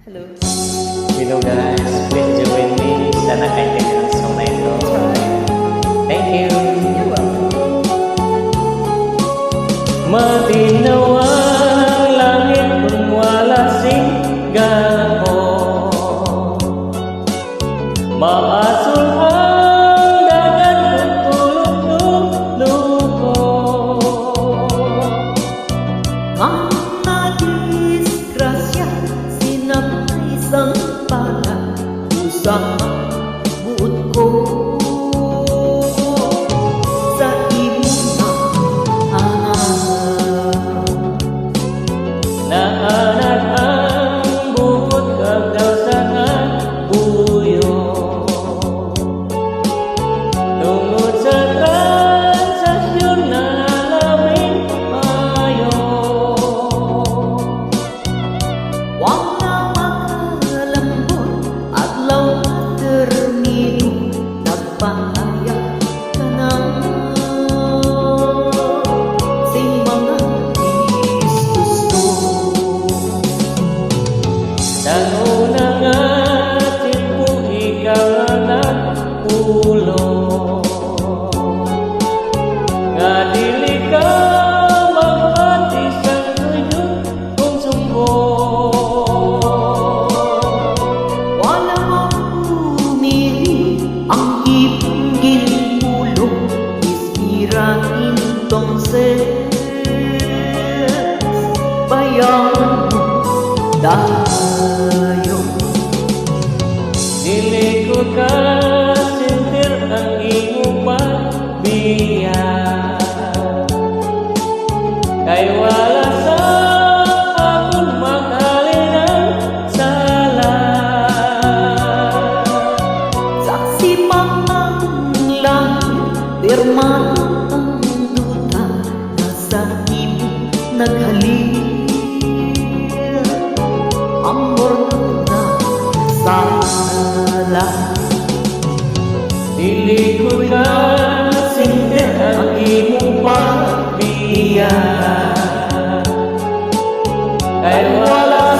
Hello. Hello guys, please join me sa nakaintindi ng song na ito. Thank you. You're welcome. Matinaw ang langit kung wala sigaw. Maasul ang dagat kung tulog-lugo. Ang nadisgrasya, sinapay isang pala, usang buot ko sa imo na Naanak ang bukod kagaw sa buyo. Tungod sa transaksyon na namin ayo. wala makalambot at law termino, nagpahayag ka na si mga gusto. Nanguna nga tiempo ikaw na nagpulo. Nga dili ka magpati sa tuyo kung sumbong. Wala maumili ang ipong ginulong, ispira entonces bayan mo dayo. Dili ko ka sentir ang iyong pagbiya. Kay wala sa akong maghalin ang sala. Saksi mang langit, pirma ang duta, nasa imo naghalil. Amor na sala. Dili ko ka sentir ang iyong pagbiya. Kay wala